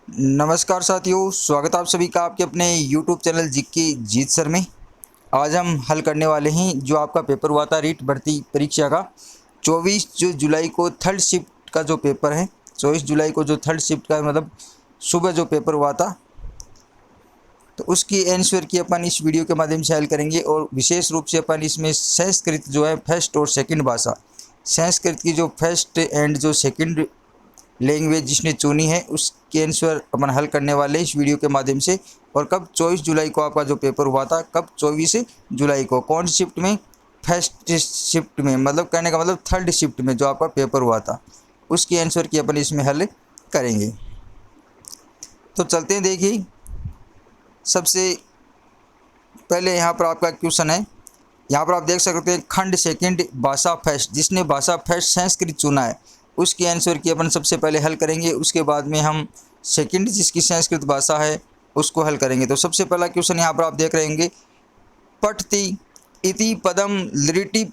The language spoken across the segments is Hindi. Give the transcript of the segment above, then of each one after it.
नमस्कार साथियों, स्वागत है आप सभी का आपके अपने YouTube चैनल जीके जीत सर में। आज हम हल करने वाले हैं जो आपका पेपर हुआ था रीट भर्ती परीक्षा का 24 जो जुलाई को थर्ड शिफ्ट का जो पेपर है। 24 जुलाई को जो थर्ड शिफ्ट का मतलब सुबह जो पेपर हुआ था, तो उसकी आंसर की अपन इस वीडियो के माध्यम से हल करेंगे। और विशेष रूप से अपन इसमें संस्कृत जो है फर्स्ट और सेकंड भाषा, संस्कृत की जो फर्स्ट एंड जो सेकंड लैंग्वेज जिसने चुनी है उसके आंसर अपन हल करने वाले इस वीडियो के माध्यम से। और कब 24 जुलाई को आपका जो पेपर हुआ था, कब 24 जुलाई को कौन सी शिफ्ट में, फर्स्ट शिफ्ट में, मतलब कहने का मतलब थर्ड शिफ्ट में जो आपका पेपर हुआ था, उसके आंसर की अपन इसमें हल करेंगे। तो चलते हैं, देखिए सबसे पहले यहाँ पर आपका क्वेश्चन है। यहाँ पर आप देख सकते हैं खंड सेकंड भाषा फर्स्ट, जिसने भाषा फर्स्ट संस्कृत चुना है उसके आंसर की अपन सबसे पहले हल करेंगे। उसके बाद में हम सेकंड जिसकी संस्कृत भाषा है उसको हल करेंगे। तो सबसे पहला क्वेश्चन यहाँ पर आप देख रहे होंगे, पठति इति पदम लिटि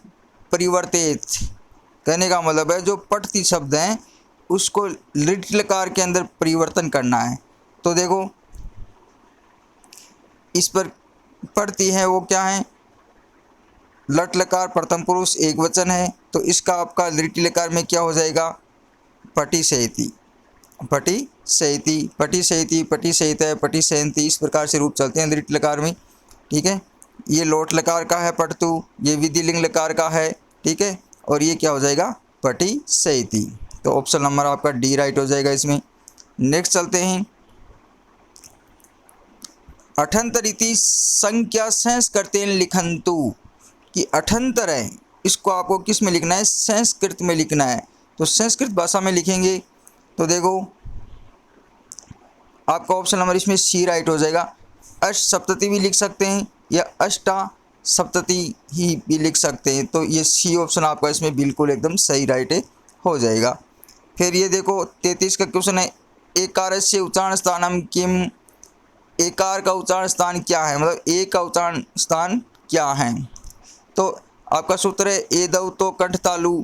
परिवर्तित। कहने का मतलब है जो पठति शब्द हैं उसको लिट लकार के अंदर परिवर्तन करना है। तो देखो इस पर पढ़ती है वो क्या है, लट लकार प्रथम पुरुष एक वचन है, तो इसका आपका लिट लकार में क्या हो जाएगा, पटी सहिति, पटी सहिति, पटी सहिति, पटी सहित है, पटी सहंती, इस प्रकार से रूप चलते हैं लिट लकार में। ठीक है, ये लोट लकार का है पटतु, ये विधिलिंग लकार का है। ठीक है, और ये क्या हो जाएगा, पटी सहिति। तो ऑप्शन नंबर आपका डी राइट हो जाएगा इसमें। नेक्स्ट चलते हैं, अठंतर इति संख्या संस्कृतेन लिखन्तु। कि अठंतर है इसको आपको किस में लिखना है, संस्कृत में लिखना है। तो संस्कृत भाषा में लिखेंगे तो देखो आपका ऑप्शन नंबर इसमें सी राइट हो जाएगा। अष्ट सप्तति भी लिख सकते हैं या अष्टा सप्तति ही भी लिख सकते हैं। तो ये सी ऑप्शन आपका इसमें बिल्कुल एकदम सही राइट हो जाएगा। फिर ये देखो 33 का क्वेश्चन है, एकारस्य उच्चारण स्थानम किम। एकार का उच्चारण स्थान क्या है, मतलब ए का उच्चारण स्थान क्या है। तो आपका सूत्र है ए दऊ तो कंठ तालु,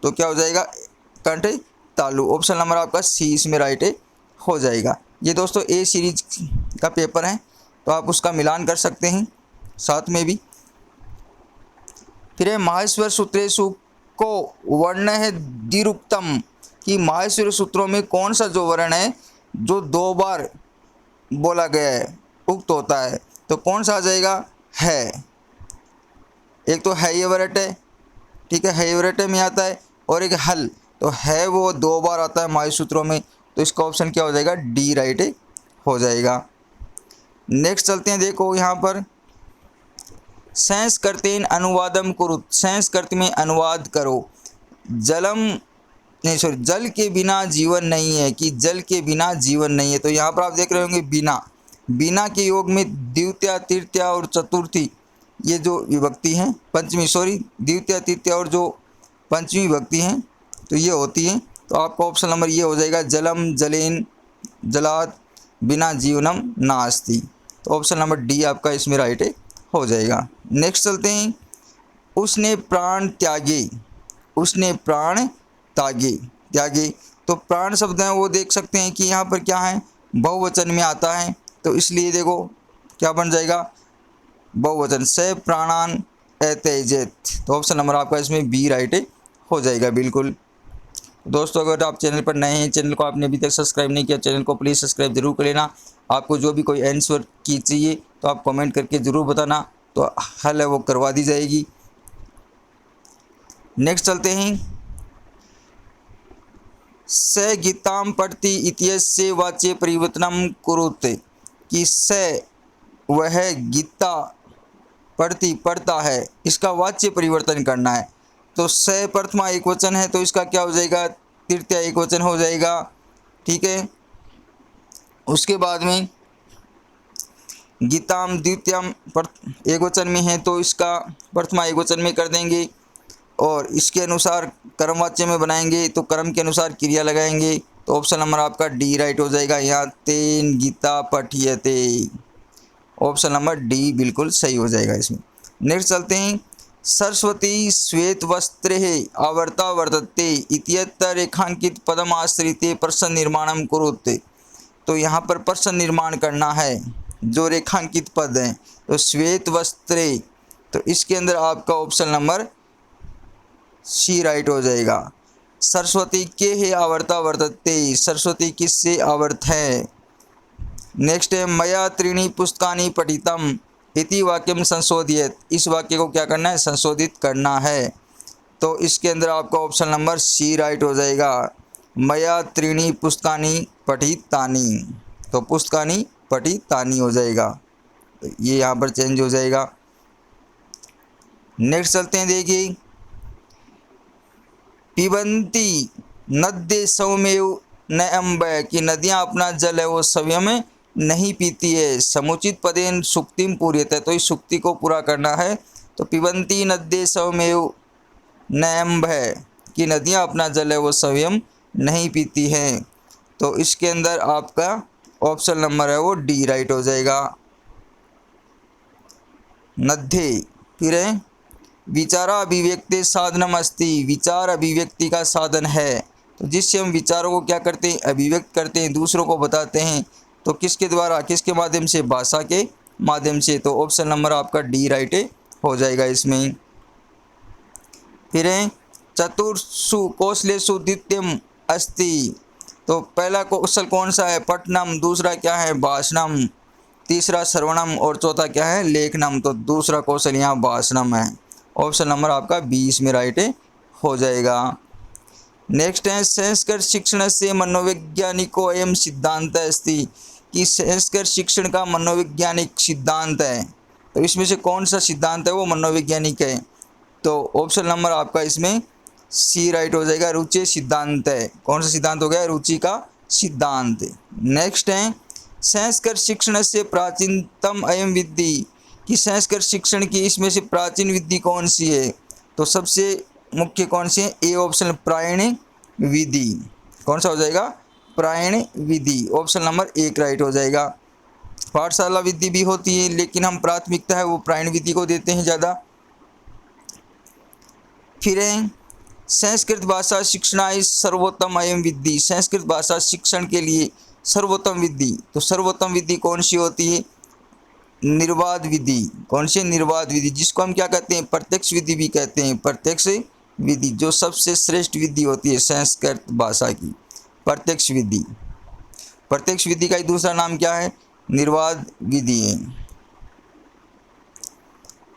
तो क्या हो जाएगा, कंठ तालु। ऑप्शन नंबर आपका सी इसमें राइट हो जाएगा। ये दोस्तों ए सीरीज का पेपर है तो आप उसका मिलान कर सकते हैं साथ में भी। फिर है माहेश्वर सूत्रेषु को वर्ण है द्विरुक्तम। कि माहेश्वर सूत्रों में कौन सा जो वर्ण है जो दो बार बोला गया है, उक्त होता है, तो कौन सा आ जाएगा, है। एक तो है ये वरट है, ठीक है, है वरट में आता है, और एक हल, तो है वो दो बार आता है माहेश्वर सूत्रों में, तो इसका ऑप्शन क्या हो जाएगा, डी राइट हो जाएगा। नेक्स्ट चलते हैं, देखो यहाँ पर संस्कृतेन अनुवादम कुरु, संस्कृत में अनुवाद करो। जलम नहीं सॉरी जल के बिना जीवन नहीं है। कि जल के बिना जीवन नहीं है, तो यहाँ पर आप देख रहे होंगे बिना, बिना के योग में द्वितीया तृतीया और चतुर्थी ये जो विभक्ति हैं, पंचमी सॉरी द्वितीया तृतीया और जो पंचमी विभक्ति हैं तो ये होती हैं। तो आपका ऑप्शन नंबर ये हो जाएगा, जलम जलेन जलाद बिना जीवनम नास्ति। तो ऑप्शन नंबर डी आपका इसमें राइट हो जाएगा। नेक्स्ट चलते हैं, उसने प्राण त्यागे, उसने प्राण त्यागे, त्यागे, तो प्राण शब्द है वो देख सकते हैं कि यहाँ पर क्या है, बहुवचन में आता है, तो इसलिए देखो क्या बन जाएगा, बहुवचन से प्राणान अत्यजेत। तो ऑप्शन नंबर आपका इसमें बी राइट हो जाएगा बिल्कुल। दोस्तों अगर आप चैनल पर नए हैं, चैनल को आपने अभी तक सब्सक्राइब नहीं किया, चैनल को प्लीज़ सब्सक्राइब जरूर कर लेना। आपको जो भी कोई आंसर की चाहिए तो आप कमेंट करके ज़रूर बताना, तो हल है वो करवा दी जाएगी। नेक्स्ट चलते हैं, स गीताम पढ़ती इत्यस्य वाच्य परिवर्तनम कुरुते। कि स वह गीता पढ़ती पढ़ता है, इसका वाच्य परिवर्तन करना है। तो स प्रथमा एक वचन है तो इसका क्या हो जाएगा, तृतीया एक वचन हो जाएगा। ठीक है, उसके बाद में गीताम द्वितीयम एक वचन में है तो इसका प्रथमा एक वचन में कर देंगे, और इसके अनुसार कर्मवाच्य में बनाएंगे तो कर्म के अनुसार क्रिया लगाएंगे। तो ऑप्शन नंबर आपका डी राइट हो जाएगा। यहाँ तेन गीता पठियते, ऑप्शन नंबर डी बिल्कुल सही हो जाएगा इसमें। नेक्स्ट चलते हैं, सरस्वती श्वेत वस्त्रे आवर्ता वर्तते इत्यत्र रेखांकित पदम आश्रिते प्रश्न निर्माणम कुरुते। तो यहाँ पर प्रश्न निर्माण करना है जो रेखांकित पद हैं। तो श्वेत वस्त्रे, तो इसके अंदर आपका ऑप्शन नंबर सी राइट हो जाएगा। सरस्वती के हे आवर्ता वर्तते, सरस्वती किससे आवर्त है। नेक्स्ट है मया त्रीणि पुस्तकानि पठितम इति वाक्यम संशोधित, इस वाक्य को क्या करना है, संशोधित करना है। तो इसके अंदर आपका ऑप्शन नंबर सी राइट हो जाएगा। मया त्रीणि पुस्तकानि पठितानि, तो पुस्तकानि पठितानि हो जाएगा, तो ये यहाँ पर चेंज हो जाएगा। नेक्स्ट चलते हैं, देखिए पिबंती नद्य सौम्यव न अम्ब, कि नदियाँ अपना जल है वो संयम में नहीं पीती है। समुचित पदेन सुक्तिम पूर्यते, तो इस सुक्ति को पूरा करना है। तो पिबंती नद्य सौम्यव न अम्ब, कि नदियाँ अपना जल है वो संयम नहीं पीती हैं। तो इसके अंदर आपका ऑप्शन नंबर है वो डी राइट हो जाएगा, नद्ये। फिर है विचारा अभिव्यक्ति साधनम अस्ति, विचार अभिव्यक्ति का साधन है। तो जिससे हम विचारों को क्या करते हैं, अभिव्यक्त करते हैं, दूसरों को बताते हैं। तो किसके द्वारा, किसके माध्यम से, भाषा के माध्यम से। तो ऑप्शन नंबर आपका डी राइट हो जाएगा इसमें। फिर है चतुर्षु कौशलेषु द्वितीयम अस्ति, तो पहला कौशल कौन सा है, पठनम, दूसरा क्या है, भाषणम, तीसरा श्रवणम और चौथा क्या है, लेखनम। तो दूसरा कौशल यहाँ भाषणम है। ऑप्शन नंबर आपका 20 में राइट हो जाएगा। नेक्स्ट है संस्कृत शिक्षण से मनोवैज्ञानिको अयम सिद्धांत अस्ति, कि संस्कृत शिक्षण का मनोवैज्ञानिक सिद्धांत है। तो इसमें से कौन सा सिद्धांत है वो मनोवैज्ञानिक है। तो ऑप्शन नंबर आपका इसमें सी राइट हो जाएगा, रुचि सिद्धांत है। कौन सा सिद्धांत हो गया, रुचि का सिद्धांत। नेक्स्ट है संस्कृत शिक्षण से प्राचीनतम अयम विद्धि, कि संस्कृत शिक्षण की इसमें से प्राचीन विधि कौन सी है। तो सबसे मुख्य कौन सी है, ए ऑप्शन प्रायण विधि। कौन सा हो जाएगा, प्रायण विधि। ऑप्शन नंबर 1 राइट हो जाएगा। पाठशाला विधि भी होती है लेकिन हम प्राथमिकता है वो प्रायण विधि को देते हैं ज़्यादा। फिर है संस्कृत भाषा शिक्षणाय सर्वोत्तम अयम विधि, संस्कृत भाषा शिक्षण के लिए सर्वोत्तम विधि। तो सर्वोत्तम विधि कौन सी होती है, निर्वाद विधि। कौन सी, निर्वाद विधि, जिसको हम क्या कहते हैं, प्रत्यक्ष विधि भी कहते हैं। प्रत्यक्ष विधि जो सबसे श्रेष्ठ विधि होती है संस्कृत भाषा की, प्रत्यक्ष विधि। प्रत्यक्ष विधि का ही दूसरा नाम क्या है, निर्वाद विधि है।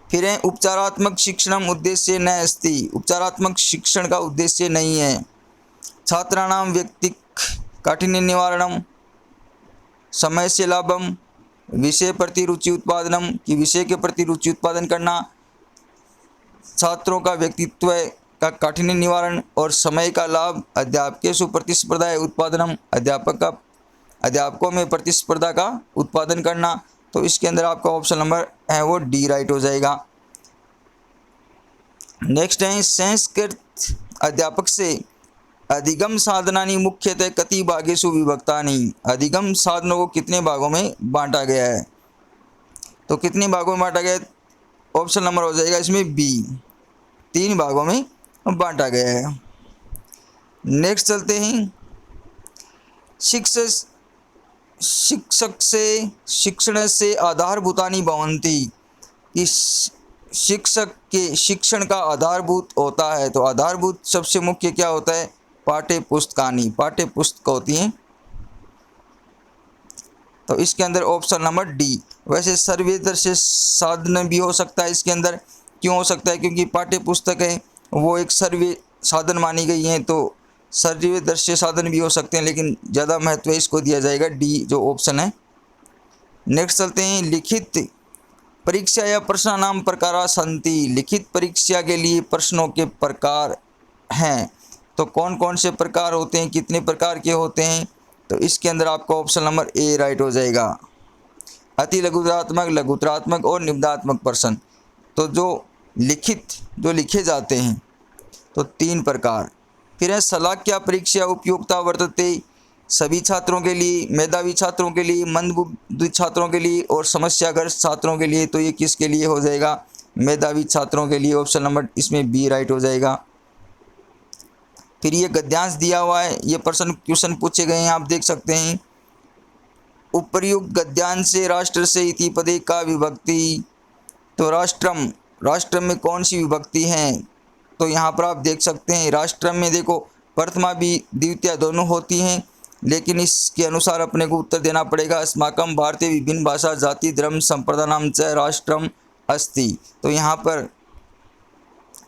फिर है उपचारात्मक शिक्षणम उद्देश्य न अस्ति, उपचारात्मक शिक्षण का उद्देश्य नहीं है। छात्राणाम व्यक्तिक काठिन्य निवारणम, समय से लाभम, विषय प्रति रुचि उत्पादनम, कि विषय के प्रति रुचि उत्पादन करना, छात्रों का व्यक्तित्व का काठिन्य निवारण और समय का लाभ, अध्यापकेषु प्रतिस्पर्धा उत्पादनम, अध्यापकों में प्रतिस्पर्धा का उत्पादन करना। तो इसके अंदर आपका ऑप्शन नंबर है वो डी राइट हो जाएगा। नेक्स्ट है संस्कृत अध्यापक से अधिगम साधनानि मुख्यतः कति भागेषु विभक्तानि, अधिगम साधनों को कितने भागों में बांटा गया है। तो कितने भागों में बांटा गया है, ऑप्शन नंबर हो जाएगा इसमें बी, 3 भागों में बांटा गया है। नेक्स्ट चलते हैं शिक्षक से शिक्षण से आधारभूतानि भवन्ति, इस शिक्षक के शिक्षण का आधारभूत होता है। तो आधारभूत सबसे मुख्य क्या होता है, पाठ्य पुस्तकानि, पाठ्य पुस्तक होती हैं। तो इसके अंदर ऑप्शन नंबर डी। वैसे सर्वे दृश्य साधन भी हो सकता है इसके अंदर, क्यों हो सकता है, क्योंकि पाठ्य पुस्तक है वो एक सर्वे साधन मानी गई हैं। तो सर्वे दृश्य साधन भी हो सकते हैं लेकिन ज़्यादा महत्व इसको दिया जाएगा डी जो ऑप्शन है। नेक्स्ट चलते हैं लिखित परीक्षा या प्रश्नानाम प्रकारा सन्ति, लिखित परीक्षा के लिए प्रश्नों के प्रकार हैं। तो कौन कौन से प्रकार होते हैं, कितने प्रकार के होते हैं। तो इसके अंदर आपका ऑप्शन नंबर ए राइट हो जाएगा, अति लघुतरात्मक, लघुतरात्मक और निबंधात्मक प्रश्न। तो जो लिखे जाते हैं तो 3 प्रकार। फिर है शलाक्या परीक्षा उपयुक्ता वर्तते, सभी छात्रों के लिए, मेधावी छात्रों के लिए, मंदबुद्धि छात्रों के लिए और समस्याग्रस्त छात्रों के लिए। तो ये किसके लिए हो जाएगा, मेधावी छात्रों के लिए। ऑप्शन नंबर इसमें बी राइट हो जाएगा। फिर ये गद्यांश दिया हुआ है, ये क्वेश्चन पूछे गए हैं, आप देख सकते हैं। उपर्युक्त गद्यांश से राष्ट्र से इति पदे का विभक्ति। तो राष्ट्रम, राष्ट्रम में कौन सी विभक्ति है? तो यहाँ पर आप देख सकते हैं राष्ट्रम में देखो प्रथमा भी द्वितीय दोनों होती हैं, लेकिन इसके अनुसार अपने को उत्तर देना पड़ेगा। अस्माकं भारतीय विभिन्न भाषा जाति धर्म संप्रदानाम च राष्ट्रम अस्ति। तो यहाँ पर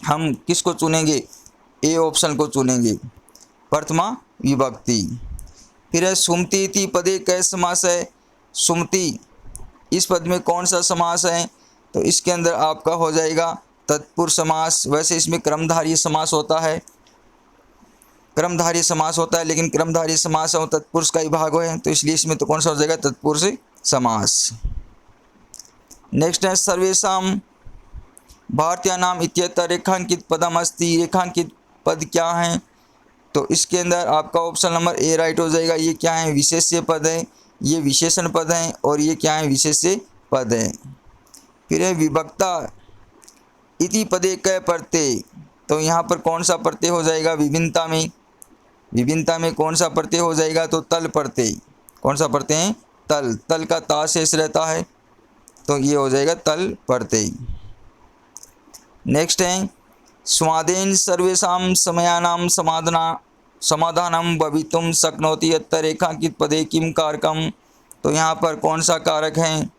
हम किसको चुनेंगे? ए ऑप्शन को चुनेंगे, प्रथमा विभक्ति। फिर है सुमति इति पदे कै समास है? सुमति इस पद में कौन सा समास है? तो इसके अंदर आपका हो जाएगा तत्पुरुष समास। वैसे इसमें क्रमधारय समास होता है, क्रमधारय समास होता है, लेकिन क्रमधारय समास और तत्पुरुष का ही भाग है, तो इसलिए इसमें तो कौन सा हो जाएगा? तत्पुरुष समास। नेक्स्ट है सर्वेषां भारतीयानाम इत्यत्र रेखांकित पदम अस्ति। रेखांकित पद क्या है? तो इसके अंदर आपका ऑप्शन नंबर ए राइट हो जाएगा। ये क्या है? विशेष्य पद है, ये विशेषण पद है, और ये क्या है? विशेष्य पद है। फिर है विभक्ता इति पदे कै प्रत्यय। तो यहाँ पर कौन सा प्रत्यय हो जाएगा? विभिन्नता में, विभिन्नता में कौन सा प्रत्यय हो जाएगा? तो तल प्रत्यय। कौन सा प्रत्यय है? तल। तल का ता शेष रहता है, तो ये हो जाएगा तल प्रत्यय। नेक्स्ट है स्वादेन सर्वेषां समयानां समाधानं भवितुं शक्नोति यत्र रेखांकित पदे किम कारकम। तो यहाँ पर कौन सा कारक है?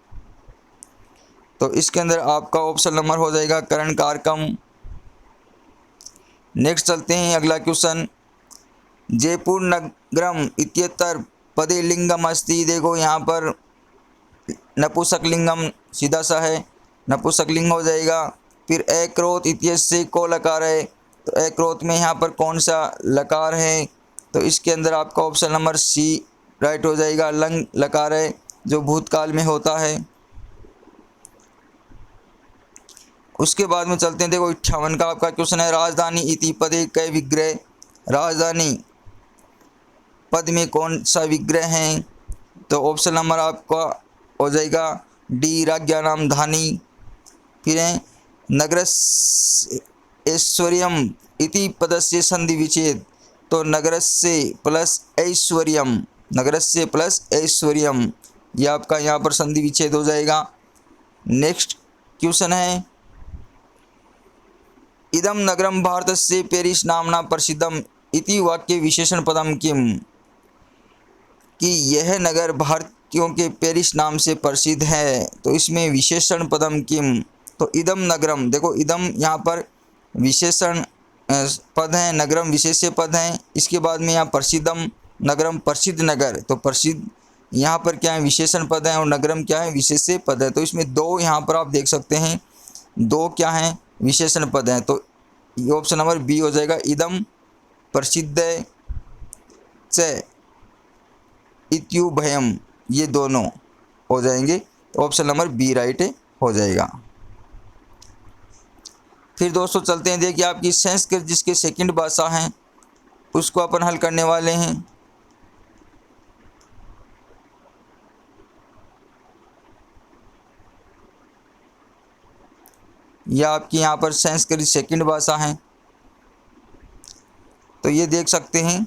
तो इसके अंदर आपका ऑप्शन नंबर हो जाएगा करण कारकम। नेक्स्ट चलते हैं अगला क्वेश्चन। जयपुर नगरम इत्यत्र पदे लिंगम अस्ति। देखो यहाँ पर नपुंसक लिंगम सीधा सा है, नपुंसक लिंग हो जाएगा। फिर अक्रोत इत्यस्य को लकार है, तो अक्रोत में यहाँ पर कौन सा लकार है? तो इसके अंदर आपका ऑप्शन नंबर सी राइट हो जाएगा, लंग लकार है, जो भूतकाल में होता है। उसके बाद में चलते हैं, देखो 58 का आपका क्वेश्चन है राजधानी इति पदे कै विग्रह। राजधानी पद में कौन सा विग्रह है? तो ऑप्शन नंबर आपका हो जाएगा डी राज्ञानाम धानी। फिर है नगरस्यैश्वर्यम् इति पदस्य संधि विच्छेद। तो नगरस्य प्लस ऐश्वर्यम, नगरस्य प्लस ऐश्वर्यम, यह आपका यहाँ पर संधि विच्छेद हो जाएगा। नेक्स्ट क्वेश्चन है इदम नगरम भारतस्य पेरिस नामना प्रसिद्धम इति वाक्य विशेषण पदम किम। कि यह नगर भारतीयों के पेरिस नाम से प्रसिद्ध है, तो इसमें विशेषण पदम किम। तो इदम नगरम, देखो इदम यहाँ पर विशेषण पद है, नगरम विशेष्य पद है। इसके बाद में यहाँ प्रसिद्धम नगरम प्रसिद्ध नगर, तो प्रसिद्ध यहाँ पर क्या है? विशेषण पद है, और नगरम क्या है? विशेष्य पद है। तो इसमें दो यहाँ पर आप देख सकते हैं, दो क्या हैं? विशेषण पद हैं। तो ये ऑप्शन नंबर बी हो जाएगा, इदम प्रसिद्ध च इत्युभयम, ये दोनों हो जाएंगे। तो ऑप्शन नंबर बी राइट हो जाएगा। फिर दोस्तों चलते हैं, देखिए आपकी संस्कृत जिसके सेकंड भाषा हैं उसको अपन हल करने वाले हैं। यह आपकी यहाँ पर संस्कृत सेकंड भाषा है, तो ये देख सकते हैं।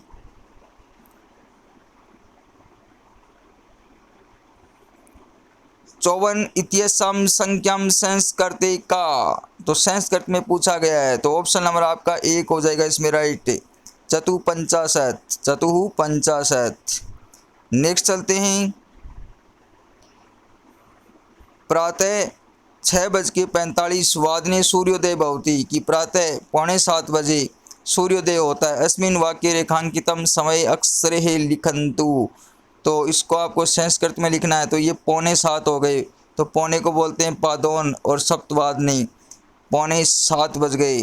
चौवन इत्यसम संख्याम संस्कृते का, तो संस्कृत में पूछा गया है, तो ऑप्शन नंबर आपका एक हो जाएगा इसमें राइट, चतुपंचाशत, चतुःपंचाशत। नेक्स्ट चलते हैं, प्रातः 6:45 सूर्योदय भवति, कि प्रातः 6:45 बजे सूर्योदय होता है। अस्मिन् वाक्ये रेखांकितम समय अक्षरे लिखन्तु, तो इसको आपको संस्कृत में लिखना है। तो ये 6:45 हो गए, तो पौने को बोलते हैं पादोन, और सप्तवादनी, 6:45 बज गए,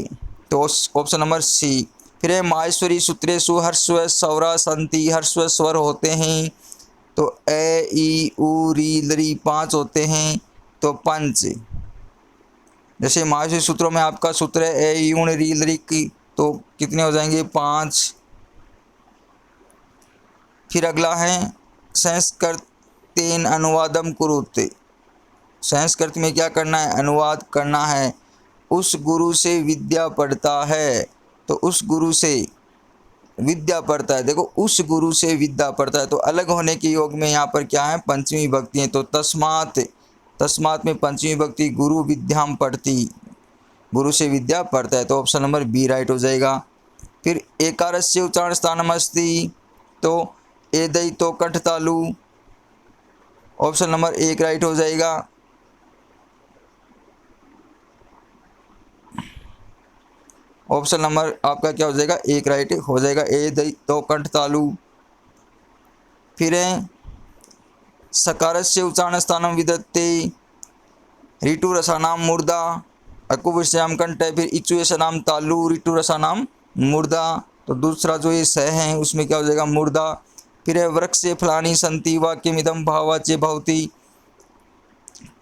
तो ऑप्शन नंबर सी। फिर है माहेश्वरी सूत्रेषु हर्स्व स्वरा सन्ति, हर्स्व स्वर होते हैं, तो ए ई उ री लरी 5 होते हैं, तो पंच। जैसे माहेश्वरी सूत्रों में आपका सूत्र है ए ई उ री लरी की, तो कितने हो जाएंगे? 5। फिर अगला है संस्कृतेन अनुवादम कुरुते, संस्कृत में क्या करना है? अनुवाद करना है। उस गुरु से विद्या पढ़ता है, तो उस गुरु से विद्या पढ़ता है, देखो उस गुरु से विद्या पढ़ता है, तो अलग होने के योग में यहाँ पर क्या है, पंचमी विभक्ति है, तो तस्मात्, तस्मात् में पंचमी विभक्ति, गुरु विद्याम पढ़ती, गुरु से विद्या पढ़ता है, तो ऑप्शन नंबर बी राइट हो जाएगा। फिर एकारस्य उच्चारण स्थानम अस्ति, तो एदई तो कंठ तालु, ऑप्शन नंबर एक राइट हो जाएगा। ऑप्शन नंबर आपका क्या हो जाएगा, एक राइट हो जाएगा, एदई तो कंठ तालु। फिर है सकारस्य उच्चारण स्थानम विदत्ते, ऋतु रसानाम मूर्धा, अकुविश्याम कंठ है, फिर इचु नाम तालु, ऋतु रसानाम मूर्धा, तो दूसरा जो ये स है उसमें क्या हो जाएगा, मूर्धा। फिर है वृक्ष से फलानी संति वाक्यमिदम भाववाच्य भवति,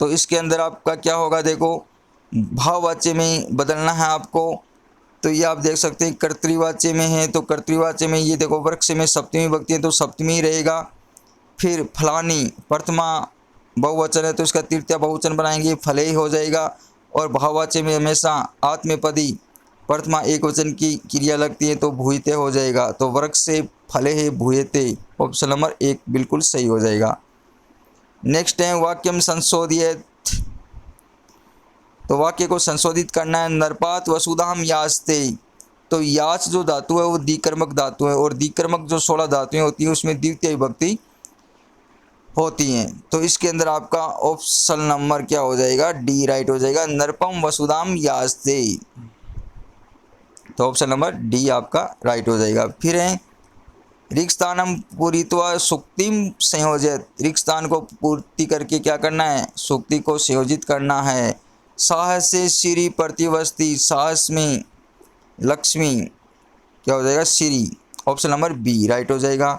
तो इसके अंदर आपका क्या होगा, देखो भाववाच्य में बदलना है आपको, तो ये आप देख सकते हैं कर्तृवाच्य में है, तो कर्तृवाच्य में ये देखो वृक्ष में सप्तमी विभक्ति है तो सप्तमी रहेगा। फिर फलानी प्रथमा बहुवचन है तो इसका तृतीय बहुवचन बनाएंगे, फले हो जाएगा। और भाववाच्य में हमेशा आत्मपदी प्रथमा एक वचन की क्रिया लगती है तो भूयते हो जाएगा, तो वृक्ष से फले है भूयते, ऑप्शन नंबर एक बिल्कुल सही हो जाएगा। नेक्स्ट है वाक्यम संशोधित, तो वाक्य को संशोधित करना है। नरपात वसुधाम यास्ते, तो याच जो धातु है वो द्विकर्मक धातु है, और द्विकर्मक जो 16 धातुएं होती हैं उसमें द्वितीय विभक्ति होती हैं, तो इसके अंदर आपका ऑप्शन नंबर क्या हो जाएगा, डी राइट हो जाएगा, नरपम वसुधाम यास्ते, तो ऑप्शन नंबर डी आपका राइट हो जाएगा। फिर है ऋक्स्थानम पूरित्वा सुक्तिम संयोजित, ऋक्स्थान को पूर्ति करके क्या करना है, सुक्ति को संयोजित करना है। साहस से श्री प्रतिवस्ती, साहस में लक्ष्मी क्या हो जाएगा, Shri, option number B right हो जाएगा।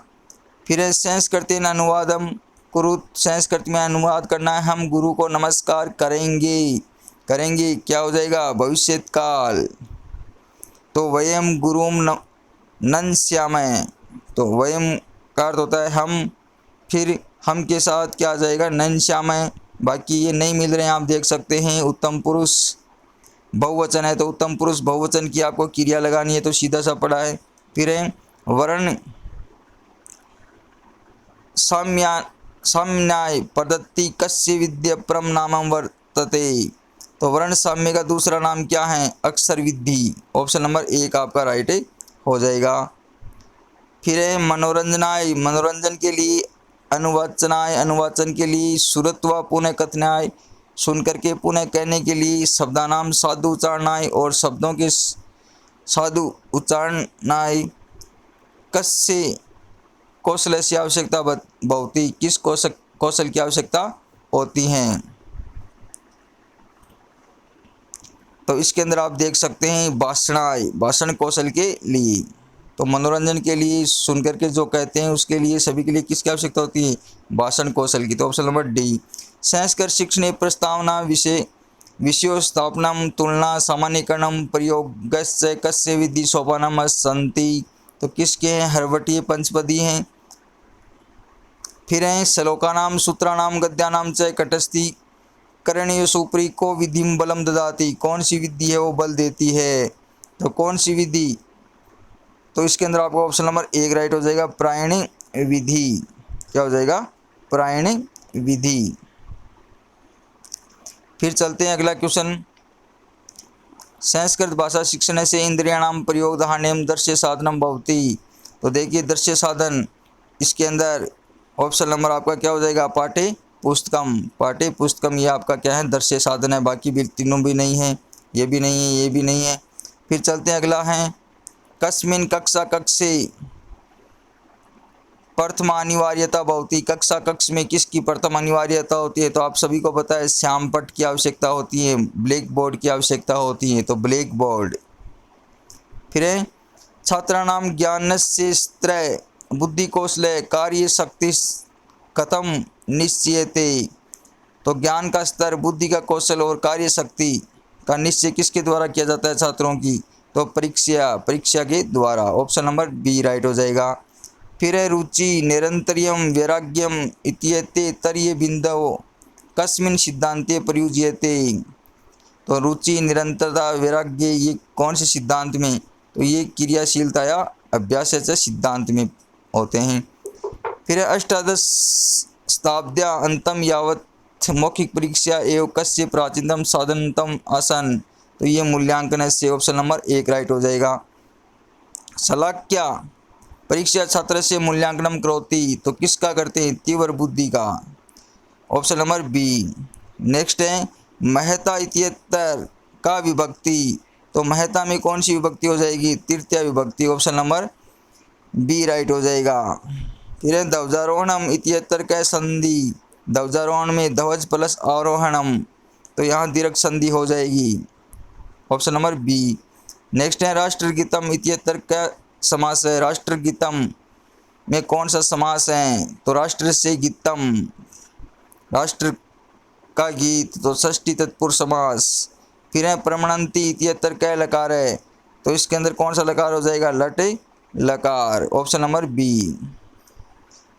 फिर है संस्कृति अनुवादम कुरु, संस्कृत में अनुवाद करना है, हम गुरु को नमस्कार करेंगे, करेंगे क्या हो जाएगा, भविष्य काल, तो वयम गुरुम नंस्यामः, तो वयम का अर्थ होता है हम, फिर हम के साथ क्या आ जाएगा, नंस्यामः, बाकी ये नहीं मिल रहे हैं आप देख सकते हैं। उत्तम पुरुष बहुवचन है तो उत्तम पुरुष बहुवचन की आपको क्रिया लगानी है, तो सीधा सा पड़ा है। फिर है वर्ण साम्याय पद्धति कस्य विद्याप्रम नामम वर्तते, तो वर्ण साम्य का दूसरा नाम क्या है, अक्षर विधि, ऑप्शन नंबर एक आपका राइट हो जाएगा। फिर है मनोरंजनाय, मनोरंजन के लिए, अनुवाचनाय, अनुवाचन के लिए, श्रुत्वा पुनः कथनाय, सुन करके पुनः कहने के लिए, शब्दानाम साधु उच्चारणाय, और शब्दों के साधु उच्चारणाय, कस्य कौशल की आवश्यकता भवती, किस कौशल की आवश्यकता होती है, तो इसके अंदर आप देख सकते हैं भाषणाय, भाषण कौशल के लिए, तो मनोरंजन के लिए, सुन करके जो कहते हैं उसके लिए, सभी के लिए किसकी आवश्यकता होती है, भाषण कौशल की, तो ऑप्शन नंबर डी। संस्कृत शिक्षण प्रस्तावना विषयो स्थापना तुलना सामान्यकरण प्रयोगस्य कस्य विधि सोपानम सन्ति, तो किसके हैं, हर्वटीय पंचपदी हैं। फिर हैं श्लोकानाम सूत्राणाम गद्यानाम च कटस्थि करणीय सुप्री को विधिम बलम ददाती, कौन सी विधि है वो बल देती है, तो कौन सी विधि, तो इसके अंदर आपको ऑप्शन नंबर एक राइट हो जाएगा, प्रायणी विधि, क्या हो जाएगा, प्रायणी विधि। फिर चलते हैं अगला क्वेश्चन, संस्कृत भाषा शिक्षण से इंद्रियाणाम प्रयोग धारणेम दृश्य साधनम भवति, तो देखिए दृश्य साधन, इसके अंदर ऑप्शन नंबर आपका क्या हो जाएगा, पाठ्य पुस्तकम, पाठ्य पुस्तकम ये आपका क्या है, दृश्य साधन है, बाकी भी तीनों भी नहीं है, ये भी नहीं है, ये भी नहीं है। फिर चलते हैं अगला है कस्मिन कक्षा कक्षे प्रथम अनिवार्यता भवती, कक्षा कक्ष में किसकी प्रथम अनिवार्यता होती है, तो आप सभी को पता है श्याम पट की आवश्यकता होती है, ब्लैक बोर्ड की आवश्यकता होती है, तो ब्लैक बोर्ड। फिर है छात्राणाम ज्ञानस्य त्रय बुद्धि कौशल कार्य शक्ति कथम निश्चयते, तो ज्ञान का स्तर, बुद्धि का कौशल और कार्य शक्ति का निश्चय किसके द्वारा किया जाता है छात्रों की, तो परीक्षा, परीक्षा के द्वारा, ऑप्शन नंबर बी राइट हो जाएगा। फिर है रुचि निरंतर्यम वैराग्यम इत्येते तर्य बिंदवो कस्मिन सिद्धांते प्रयुज्यते, तो रुचि निरंतरता वैराग्य ये कौन से सिद्धांत में, तो ये क्रियाशीलता या अभ्यास से सिद्धांत में होते हैं। फिर अष्टादश शताब्द्या अंतम यावत मौखिक परीक्षा एवं कस्य प्राचीनतम साधनतम आसन, तो ये मूल्यांकन से ऑप्शन नंबर 1 राइट हो जाएगा। शलाक्या परीक्षा छात्र से मूल्यांकन करोति, तो किसका करते हैं, तीव्र बुद्धि का, ऑप्शन नंबर बी। नेक्स्ट है महता इत्यत्र का विभक्ति, तो महता में कौन सी विभक्ति हो जाएगी, तृतीय विभक्ति, ऑप्शन नंबर बी राइट हो जाएगा। फिर है ध्वजारोहणम इत्यत्र का संधि, ध्वजारोहण में ध्वज प्लस आरोहणम, तो यहाँ दीर्घ संधि हो जाएगी, ऑप्शन नंबर बी। नेक्स्ट है राष्ट्रगीतम इत्यत्र का समास है, राष्ट्रगीतम में कौन सा समास है, तो राष्ट्र से गीतम, राष्ट्र का गीत, तो षष्ठी तत्पुरुष समास। फिर है प्रमणंती इत्यत्र का लकार है, तो इसके अंदर कौन सा लकार हो जाएगा, लट लकार, ऑप्शन नंबर बी।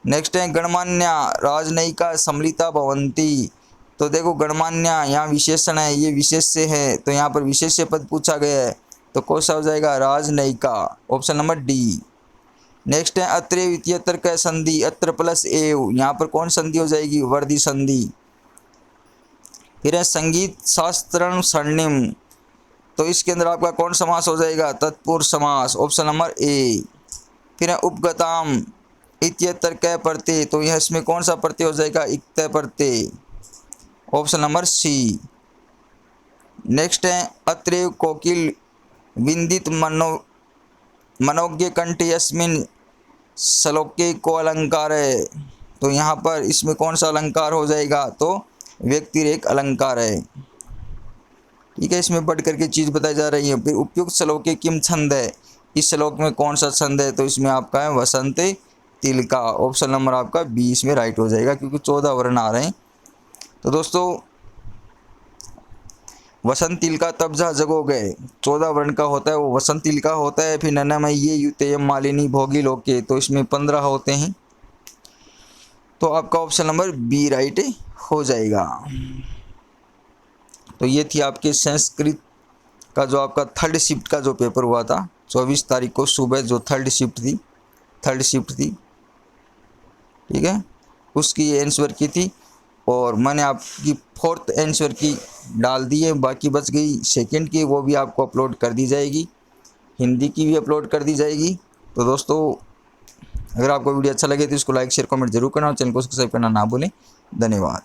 नेक्स्ट है गणमान्य राजनयिका सम्मिलिता भवंती, तो देखो गणमान्य यहाँ विशेषण है, ये विशेष्य है, तो यहाँ पर विशेष्य पद पूछा गया है, तो कौन सा हो जाएगा, राजनयिका, ऑप्शन नंबर डी। नेक्स्ट है अत्र इत्यत्र का संधि, अत्र प्लस एव, यहाँ पर कौन संधि हो जाएगी, वर्धी संधि। फिर है संगीत शास्त्रम स्वर्णिम, तो इसके अंदर आपका कौन समास हो जाएगा, तत्पुरुष समास, ऑप्शन नंबर ए। फिर है उपगताम इत्यत्र क प्रत्यय, तो यह इसमें कौन सा प्रत्यय हो जाएगा, इक्त प्रत्यय, ऑप्शन नंबर सी। नेक्स्ट है अत्रैव कोकिल विंदित मनोज्ञ कंठ यस्मिन श्लोके को अलंकार है, तो यहाँ पर इसमें कौन सा अलंकार हो जाएगा, तो व्यक्तिरेक अलंकार है। ठीक है, इसमें बढ़ करके चीज़ बताई जा रही है। फिर उपयुक्त श्लोके किम छंद है, इस श्लोक में कौन सा छंद है, तो इसमें आपका है वसंत तिलका, ऑप्शन नंबर आपका 20 में राइट हो जाएगा, क्योंकि 14 वर्ण आ रहे हैं। तो दोस्तों वसंत तिलका तब जहाँ जगोगे, 14 वर्ण का होता है वो वसंत तिलका होता है। फिर नन्नमय ये युतेयम मालिनी भोगी लोके, तो इसमें 15 होते हैं, तो आपका ऑप्शन नंबर बी राइट हो जाएगा। तो ये थी आपके संस्कृत का जो आपका थर्ड शिफ्ट का जो पेपर हुआ था 24 तारीख को सुबह, जो थर्ड शिफ्ट थी, ठीक है, उसकी आंसर की थी, और मैंने आपकी फोर्थ आंसर की डाल दी है, बाकी बच गई सेकंड की, वो भी आपको अपलोड कर दी जाएगी, हिंदी की भी अपलोड कर दी जाएगी। तो दोस्तों अगर आपको वीडियो अच्छा लगे तो इसको लाइक शेयर कमेंट जरूर करना और चैनल को सब्सक्राइब करना ना भूलें। धन्यवाद।